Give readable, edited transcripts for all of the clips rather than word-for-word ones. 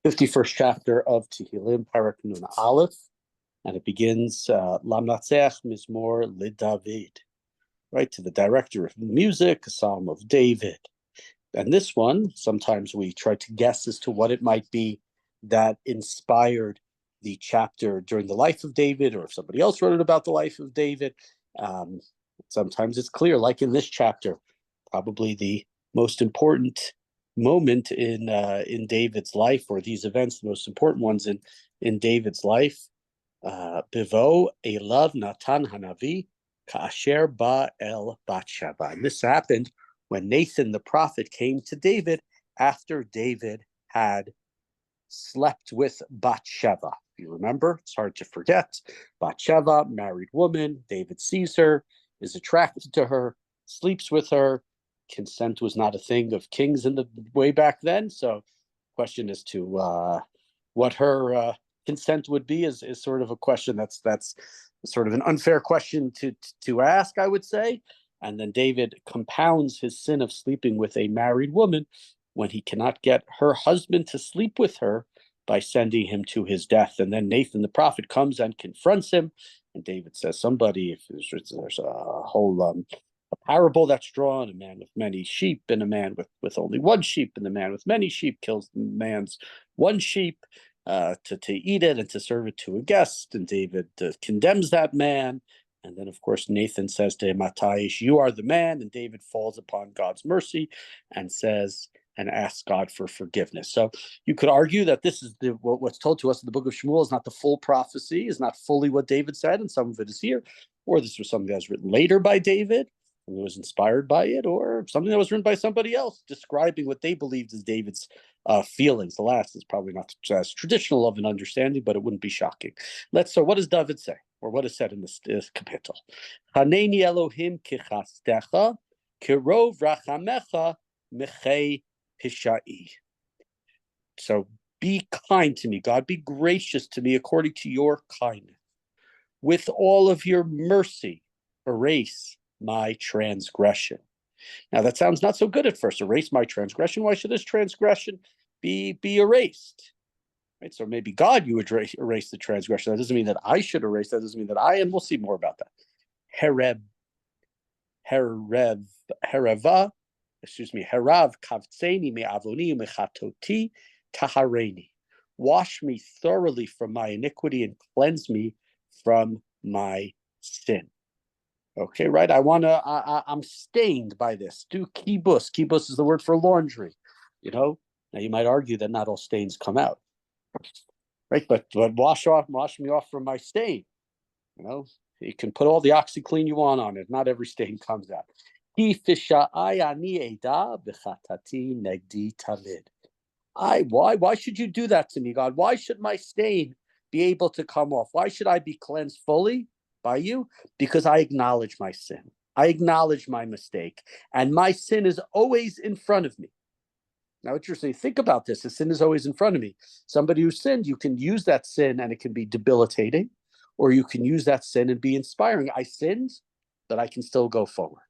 51st chapter of Tehillim, Parak Nun Aleph, and it begins Lamnatzeach Mizmor LeDavid, right, to the director of music, a psalm of David. And this one, sometimes we try to guess as to what it might be that inspired the chapter during the life of David, or if somebody else wrote it about the life of David. Sometimes it's clear, like in this chapter, probably the most important moment in David's life, or these events, the most important ones in David's life. Bivo Elav Natan Hanavi Ka'asher Ba El Batsheva. And this happened when Nathan the prophet came to David after David had slept with Batsheva. If you remember, it's hard to forget. Batsheva, married woman. David sees her, is attracted to her, sleeps with her. Consent was not a thing of kings in the way back then. So, question as to what her consent would be is sort of a question that's sort of an unfair question to ask, I would say. And then David compounds his sin of sleeping with a married woman when he cannot get her husband to sleep with her by sending him to his death. And then Nathan the prophet comes and confronts him. And David says, somebody, if there's a whole a parable that's drawn, a man with many sheep and a man with only one sheep, and the man with many sheep kills the man's one sheep to eat it and to serve it to a guest. And David condemns that man. And then, of course, Nathan says to him, Mataish, you are the man. And David falls upon God's mercy and says, and asks God for forgiveness. So you could argue that this is what's told to us in the book of Shmuel is not the full prophecy, is not fully what David said, and some of it is here. Or this was something that was written later by David, and was inspired by it, or something that was written by somebody else, describing what they believed as David's feelings. The last is probably not as traditional of an understanding, but it wouldn't be shocking. So what does David say? Or what is said in this kapitel? Haneni Elohim kichastecha, kirov rachamecha mechei pishai. So be kind to me, God. Be gracious to me according to your kindness. With all of your mercy, erase my transgression. Now that sounds not so good at first. Erase my transgression. Why should this transgression be erased? Right, so maybe God, you would erase the transgression. That doesn't mean that I should erase. That doesn't mean that I am. We'll see more about that. Herav kavtseni me avoni mechatoti tahareni. Wash me thoroughly from my iniquity and cleanse me from my sin. Okay, right? I'm stained by this. Do kibus. Kibus is the word for laundry. Now you might argue that not all stains come out. Right, but wash me off from my stain. You can put all the OxyClean you want on it. Not every stain comes out. Why should you do that to me, God? Why should my stain be able to come off? Why should I be cleansed fully by you? Because I acknowledge my sin. I acknowledge my mistake, and my sin is always in front of me. Now, interesting, think about this. The sin is always in front of me. Somebody who sinned, you can use that sin and it can be debilitating, or you can use that sin and be inspiring. I sinned, but I can still go forward.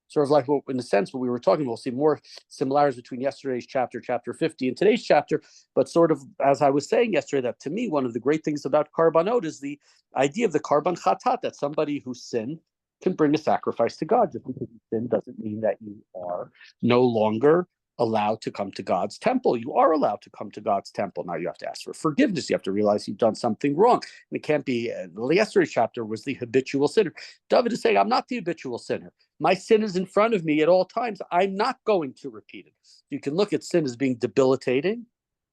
Sort of like, in a sense, what we were talking about. We'll see more similarities between yesterday's chapter 50, and today's chapter. But sort of, as I was saying yesterday, that to me, one of the great things about Karbanot is the idea of the Karban Chatat, that somebody who sinned can bring a sacrifice to God. Just because you sin doesn't mean that you are no longer allowed to come to God's temple. You are allowed to come to God's temple. Now you have to ask for forgiveness. You have to realize you've done something wrong. And it can't be, yesterday's chapter was the habitual sinner. David is saying, I'm not the habitual sinner. My sin is in front of me at all times. I'm not going to repeat it. You can look at sin as being debilitating,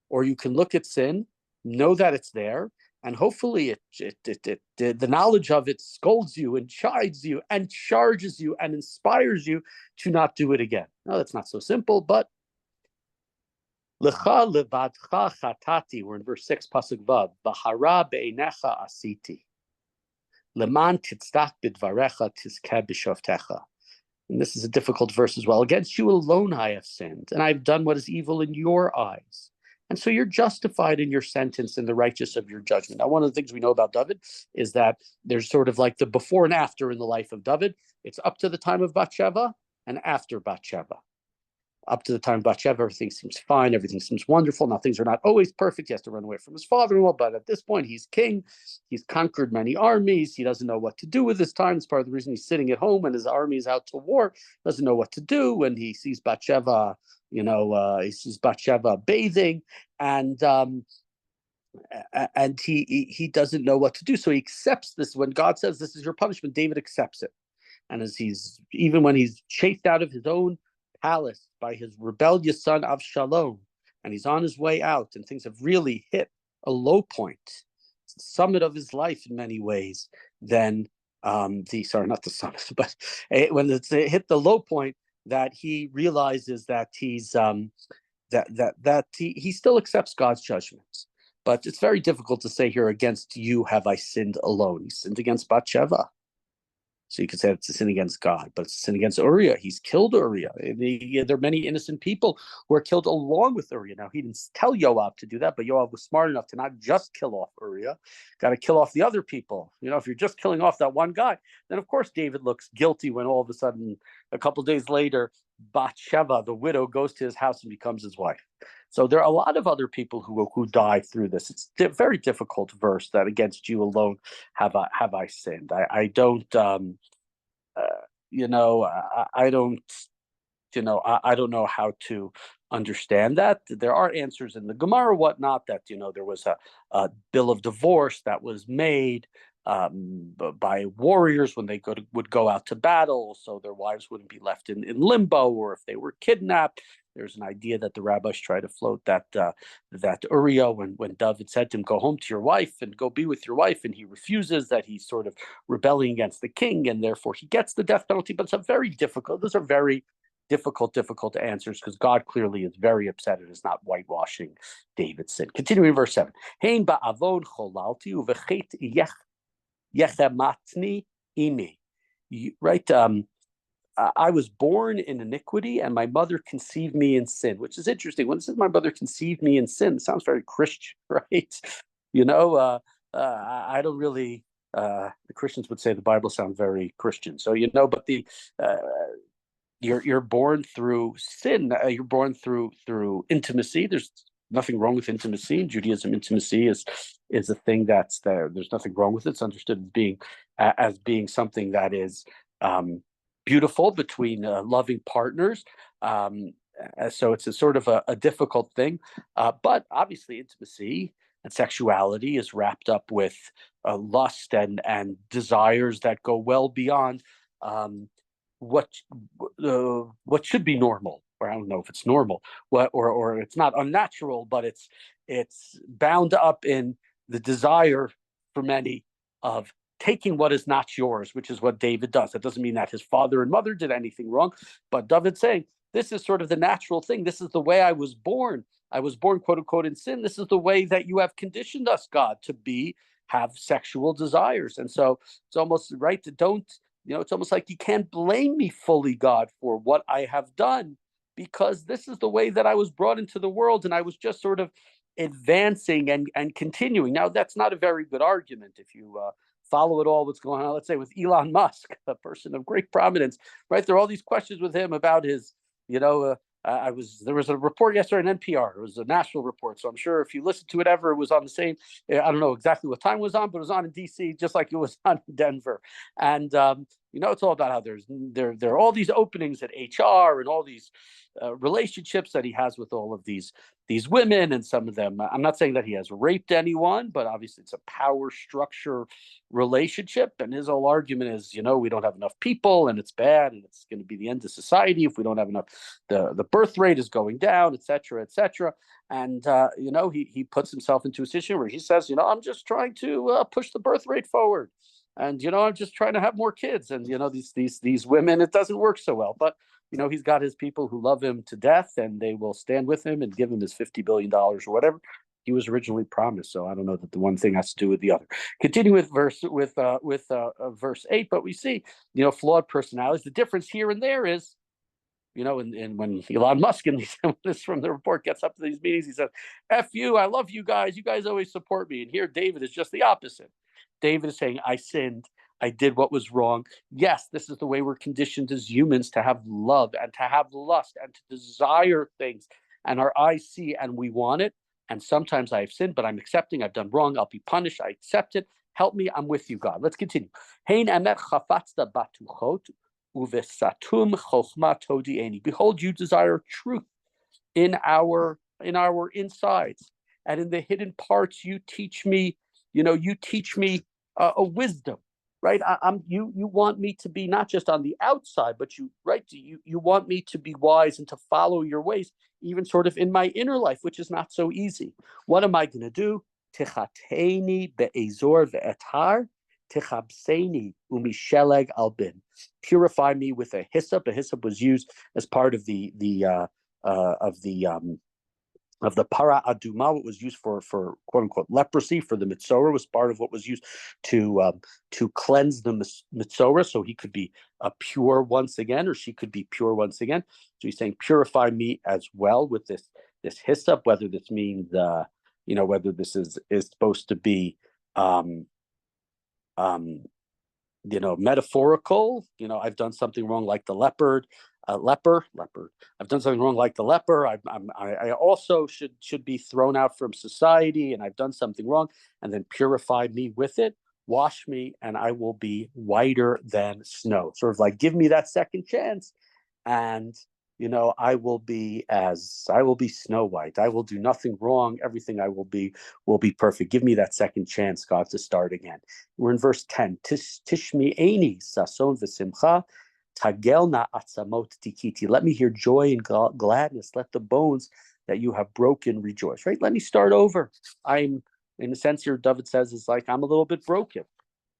or you can look at sin, know that it's there, and hopefully the knowledge of it scolds you and chides you and charges you and inspires you to not do it again. No, that's not so simple, but Lecha levadcha chatati, we're in verse 6, pasuk vav, v'hara be'einecha asiti, leman titzdak bidvarecha tizkeh b'shovtecha. And this is a difficult verse as well. Against you alone I have sinned, and I've done what is evil in your eyes. And so you're justified in your sentence and the righteous of your judgment. Now, one of the things we know about David is that there's sort of like the before and after in the life of David. It's up to the time of Bathsheba and after Bathsheba. Up to the time of Bathsheba, everything seems fine. Everything seems wonderful. Now, things are not always perfect. He has to run away from his father-in-law, but at this point, he's king. He's conquered many armies. He doesn't know what to do with his time. It's part of the reason he's sitting at home and his army is out to war. Doesn't know what to do. When he sees Bathsheba, he sees Bathsheba bathing, and he doesn't know what to do. So he accepts this. When God says, "This is your punishment," David accepts it. And even when he's chased out of his own palace by his rebellious son Avshalom, and he's on his way out, and things have really hit a low point, the summit of his life in many ways, then not the summit, but when it's hit the low point, that he realizes that he still accepts God's judgments. But it's very difficult to say here, "Against you have I sinned alone." He sinned against Bathsheba. So you could say it's a sin against God, but it's a sin against Uriah. He's killed Uriah. There are many innocent people who are killed along with Uriah. Now, he didn't tell Yoav to do that, but Yoav was smart enough to not just kill off Uriah, got to kill off the other people. If you're just killing off that one guy, then of course David looks guilty when all of a sudden, a couple of days later, Bathsheba, the widow, goes to his house and becomes his wife. So there are a lot of other people who die through this. It's a very difficult verse, that against you alone have I sinned. I don't don't know how to understand that. There are answers in the Gemara, whatnot, that there was a bill of divorce that was made by warriors when they would go out to battle, so their wives wouldn't be left in limbo, or if they were kidnapped. There's an idea that the rabbis try to float that Uriah, when David said to him, "Go home to your wife and go be with your wife," and he refuses, that he's sort of rebelling against the king, and therefore he gets the death penalty. But those are very difficult answers, because God clearly is very upset and is not whitewashing David's sin. Continuing verse 7. Hein ba'avon cholalti uvechet yechematni imi. Right? I was born in iniquity, and my mother conceived me in sin, which is interesting. When it says my mother conceived me in sin, it sounds very Christian, right? I don't really. The Christians would say the Bible sounds very Christian. So but you're born through sin. You're born through intimacy. There's nothing wrong with intimacy. In Judaism, intimacy is a thing that's there. There's nothing wrong with it. It's understood as being something that is beautiful between loving partners. So it's a sort of a difficult thing. But obviously, intimacy and sexuality is wrapped up with lust and desires that go well beyond what should be normal. Or I don't know if it's normal, or it's not unnatural, but it's bound up in the desire for many of taking what is not yours, which is what David does. That doesn't mean that his father and mother did anything wrong, but David's saying, this is sort of the natural thing. This is the way I was born. I was born, quote unquote, in sin. This is the way that you have conditioned us, God, to have sexual desires. And so it's almost right to it's almost like you can't blame me fully, God, for what I have done, because this is the way that I was brought into the world, and I was just sort of advancing and continuing. Now, that's not a very good argument if you follow it all, what's going on, let's say, with Elon Musk, a person of great prominence, right? There are all these questions with him about his, there was a report yesterday on NPR. It was a national report. So I'm sure if you listen to it ever, it was on the same, I don't know exactly what time it was on, but it was on in DC, just like it was on in Denver. And, it's all about how there are all these openings at HR and all these relationships that he has with all of these women, and some of them, I'm not saying that he has raped anyone, but obviously it's a power structure relationship. And his whole argument is, we don't have enough people, and it's bad, and it's going to be the end of society if we don't have enough. The birth rate is going down, et cetera, et cetera. And he puts himself into a situation where he says, I'm just trying to push the birth rate forward. And I'm just trying to have more kids, and these women, it doesn't work so well. But he's got his people who love him to death, and they will stand with him and give him his $50 billion or whatever he was originally promised. So I don't know that the one thing has to do with the other. Continuing with verse 8, but we see flawed personalities. The difference here and there is, and when Elon Musk in this from the report gets up to these meetings, he says, "F you, I love you guys. You guys always support me." And here David is just the opposite. David is saying, I sinned. I did what was wrong. Yes, this is the way we're conditioned as humans to have love and to have lust and to desire things. And our eyes see and we want it. And sometimes I have sinned, but I'm accepting I've done wrong. I'll be punished. I accept it. Help me. I'm with you, God. Let's continue. Behold, you desire truth in our insides, and in the hidden parts you teach me, you teach me a wisdom, right? You want me to be not just on the outside, but you want me to be wise and to follow your ways, even sort of in my inner life, which is not so easy. What am I going to do? Tichateni be'ezor ve'etar tichabseni umisheleg albin. Purify me with a hyssop. A hyssop was used as part of the para aduma. What was used for quote unquote leprosy, for the mitzorah, was part of what was used to cleanse the mitzorah, so he could be pure once again, or she could be pure once again. So he's saying, purify me as well with this hyssop. Whether this means whether this is supposed to be metaphorical. I've done something wrong, like the leper. I've done something wrong, like the leper. I also should be thrown out from society, and I've done something wrong. And then purify me with it, wash me, and I will be whiter than snow. Sort of like, give me that second chance, and I will be Snow White. I will do nothing wrong. Everything I will be perfect. Give me that second chance, God, to start again. We're in verse 10. Tishmi eini sason v'simcha tagelna atzamot tikiti. Let me hear joy and gladness. Let the bones that you have broken rejoice. Right? Let me start over. I'm, in a sense here, David says, it's like I'm a little bit broken.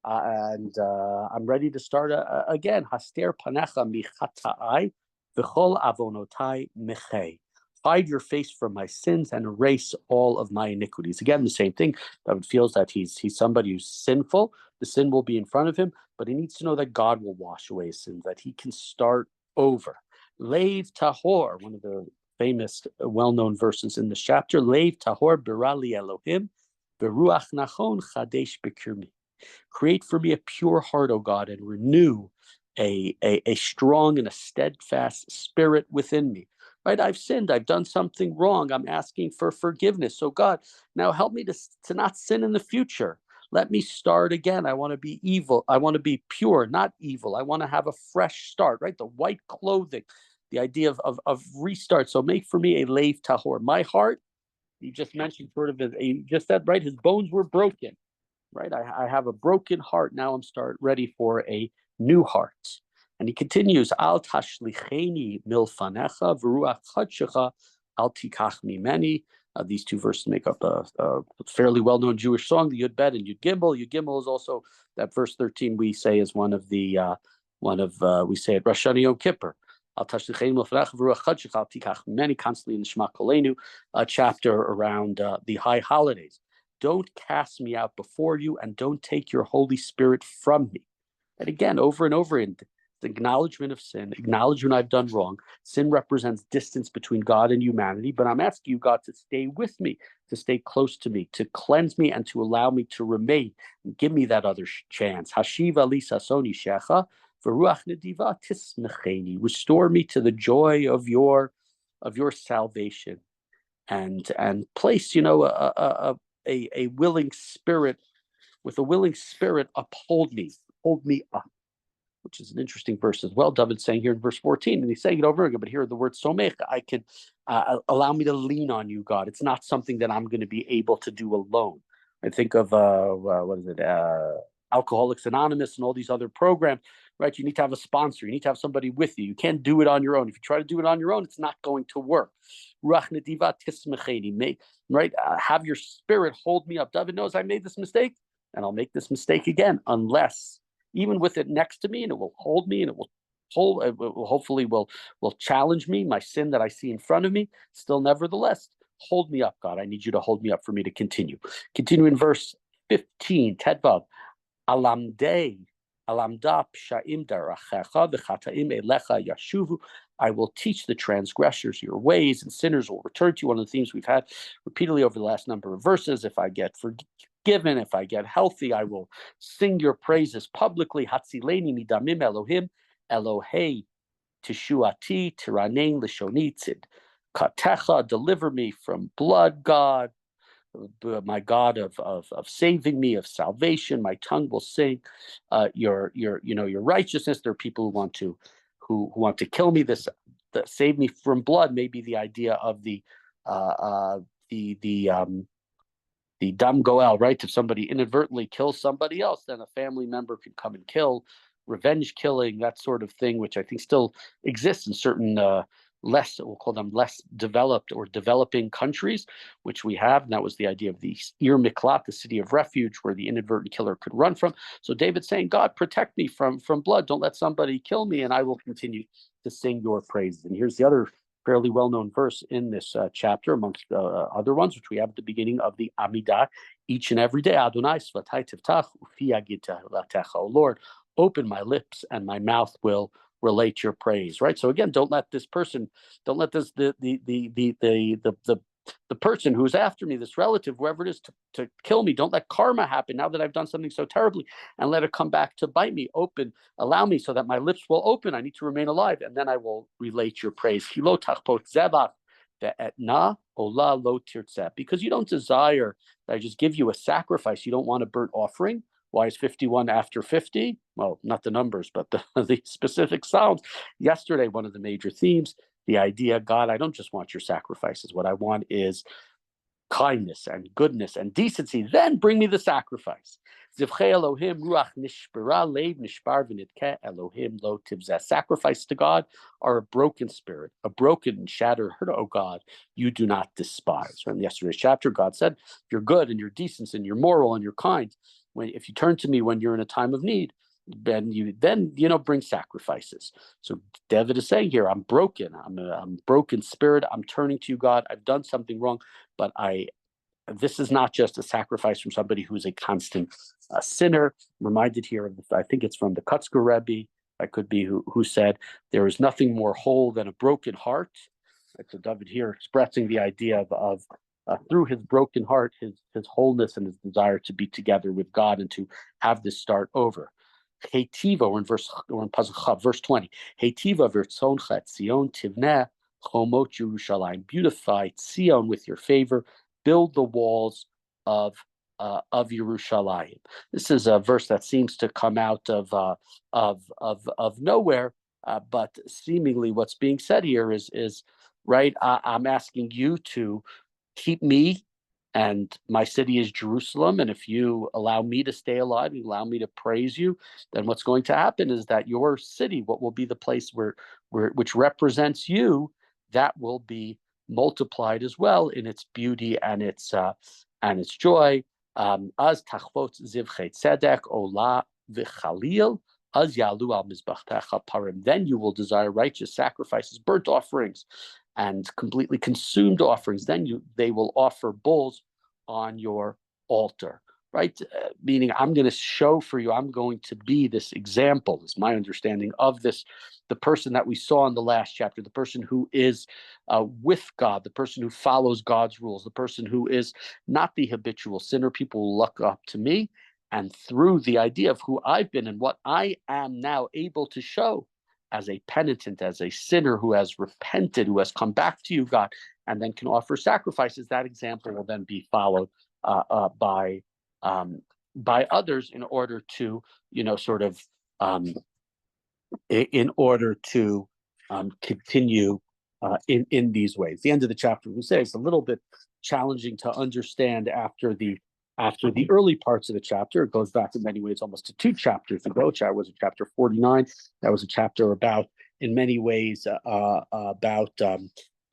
And I'm ready to start again. Haster panecha michata'ai v'chol avonotai mechei. Hide your face from my sins and erase all of my iniquities. Again, the same thing. David feels that he's somebody who's sinful. The sin will be in front of him, but he needs to know that God will wash away his sins, that he can start over. Leiv tahor, one of the famous, well-known verses in this chapter. Leiv tahor birali Elohim, beruach nachon chadesh bekirmi. Create for me a pure heart, O God, and renew a strong and a steadfast spirit within me. Right? I've sinned. I've done something wrong. I'm asking for forgiveness. So God, now help me to not sin in the future. Let me start again. I want to be evil. I want to be pure, not evil. I want to have a fresh start, right? The white clothing, the idea of restart. So make for me a leiv tahor. My heart, you just mentioned sort of, you just said, right? His bones were broken. Right, I have a broken heart. Now I'm ready for a new heart. And he continues, Al tashlicheni milfanecha v'ruach chadshecha al tikach mimeni. These two verses make up a fairly well-known Jewish song, the Yud Bet and Yud Gimel. Yud Gimel is also that verse 13 we say is we say at Rosh Hashanah Yom Kippur. Al tashlicheni milfanecha v'ruach chadshecha al tikach mimeni, constantly in the Shema Kolenu, a chapter around the high holidays. Don't cast me out before you, and don't take your Holy Spirit from me. And again, over and over in the acknowledgement of sin, acknowledgement I've done wrong. Sin represents distance between God and humanity, but I'm asking you, God, to stay with me, to stay close to me, to cleanse me, and to allow me to remain. And give me that other chance. Hashiva li sasoni shecha v'ruach nediva tismecheni. Restore me to the joy of your salvation, and place, a willing spirit, with a willing spirit, hold me up, which is an interesting verse as well. David's saying here in verse 14, and he's saying it over again, but here the word somech, I can allow me to lean on you, God. It's not something that I'm going to be able to do alone. I think of Alcoholics Anonymous and all these other programs, right? You need to have a sponsor. You need to have somebody with you. You can't do it on your own. If you try to do it on your own, it's not going to work. Right? Have your spirit hold me up. David knows I made this mistake, and I'll make this mistake again, unless, even with it next to me, and it will hold me, and it will hopefully will challenge me, my sin that I see in front of me, still nevertheless, hold me up, God. I need you to hold me up for me to continue. Continue in verse 15, Tedvav. Alamda pshaim darachecha v'chataim elecha yashuvu. I will teach the transgressors your ways, and sinners will return to you. One of the themes we've had repeatedly over the last number of verses. If I get forgiven. If I get healthy, I will sing your praises publicly. Hatzileni midamim Elohim, Elohei Tishuati, Tiranein Lishonitzid. Katecha, deliver me from blood, God, my God of saving me, of salvation. My tongue will sing your righteousness. There are people who want to kill me. Save me from blood. Maybe the idea of the dam goel, right? If somebody inadvertently kills somebody else, then a family member can come and kill. Revenge killing, that sort of thing, which I think still exists in certain we'll call them less developed or developing countries, which we have. And that was the idea of the Ir Miklat, the city of refuge, where the inadvertent killer could run from. So David's saying, God, protect me from blood. Don't let somebody kill me, and I will continue to sing your praises. And here's the other fairly well-known verse in this chapter, amongst other ones, which we have at the beginning of the Amidah. Each and every day, Adonai Svatai Tivtach Ufi Agita Latecha. O Lord, open my lips and my mouth will relate your praise. Right. So again, don't let the person who's after me, this relative, whoever it is, to kill me. Don't let karma happen now that I've done something so terribly, and let it come back to bite me. Allow me so that my lips will open. I need to remain alive, and then I will relate your praise. Because you don't desire that I just give you a sacrifice. You don't want a burnt offering. Why is 51 after 50? Well, not the numbers, but the specific sounds. Yesterday, one of the major themes, the idea, God, I don't just want your sacrifices. What I want is kindness and goodness and decency. Then bring me the sacrifice. Sacrifice to God are a broken spirit, a broken and shattered heart, oh God, you do not despise. From yesterday's chapter, God said, you're good and you're decent and you're moral and you're kind. If you turn to me when you're in a time of need, then bring sacrifices. So David is saying here, I'm broken. I'm broken spirit. I'm turning to you, God. I've done something wrong, but this is not just a sacrifice from somebody who's a constant sinner. I'm reminded here of, I think it's from the Kutzker Rebbe, I could be, who said, there is nothing more whole than a broken heart. Right, so David here expressing the idea of through his broken heart, his wholeness and his desire to be together with God and to have this start over. Heitiva, we're in Pasuk Chav, verse 20. Heitiva v'rtzoncha Tzion tivneh chomot Yerushalayim. Beautify Tzion with your favor. Build the walls of Yerushalayim. This is a verse that seems to come out of nowhere, but seemingly what's being said here is right. I'm asking you to keep me, and my city is Jerusalem. And if you allow me to stay alive, you allow me to praise you, then what's going to happen is that your city, what will be the place which represents you, that will be multiplied as well in its beauty and its joy. Az tachvot zivchei tzedek ola v'chalil az yalu al mizbachtecha parim. Then you will desire righteous sacrifices, burnt offerings, and completely consumed offerings. Then they will offer bulls on your altar, right? Meaning, I'm going to show for you, I'm going to be this example, is my understanding of this, the person that we saw in the last chapter, the person who is with God, the person who follows God's rules, the person who is not the habitual sinner. People will look up to me, and through the idea of who I've been and what I am now able to show, as a penitent, as a sinner who has repented, who has come back to you, God, and then can offer sacrifices, that example will then be followed by others in order to, continue in these ways. The end of the chapter, we say, is a little bit challenging to understand after the early parts of the chapter. It goes back in many ways almost to 2 chapters ago. That was chapter 49. That was a chapter about, in many ways,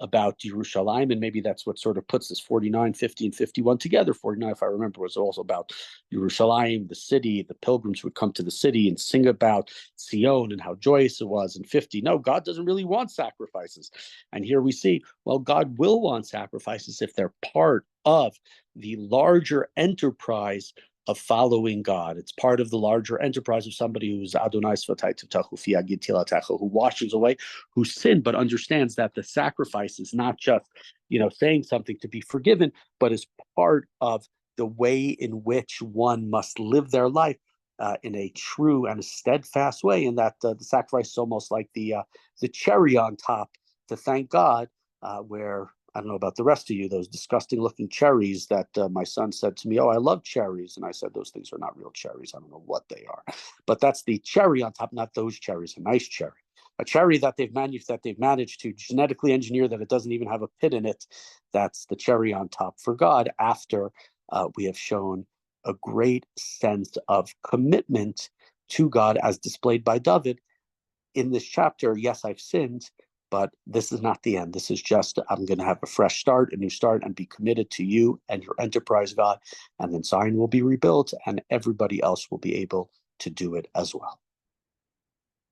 about Yerushalayim, and maybe that's what sort of puts this 49, 50, and 51 together. 49, if I remember, was also about Yerushalayim, the city. The pilgrims would come to the city and sing about Zion and how joyous it was. And 50, no, God doesn't really want sacrifices. And here we see, well, God will want sacrifices if they're part of the larger enterprise of following God. It's part of the larger enterprise of somebody who's Adonai Svatai Tivtachu Fi Agid Tilatecha, who washes away, who sinned, but understands that the sacrifice is not just, saying something to be forgiven, but is part of the way in which one must live their life in a true and a steadfast way, and that the sacrifice is almost like the cherry on top to thank God, where I don't know about the rest of you, those disgusting looking cherries that my son said to me, "Oh, I love cherries." And I said, "Those things are not real cherries. I don't know what they are." But that's the cherry on top, not those cherries, a nice cherry. A cherry that they've managed to genetically engineer that it doesn't even have a pit in it. That's the cherry on top for God after we have shown a great sense of commitment to God as displayed by David in this chapter. Yes, I've sinned, but this is not the end. This is just, I'm going to have a fresh start, a new start, and be committed to you and your enterprise, God. And then Zion will be rebuilt, and everybody else will be able to do it as well.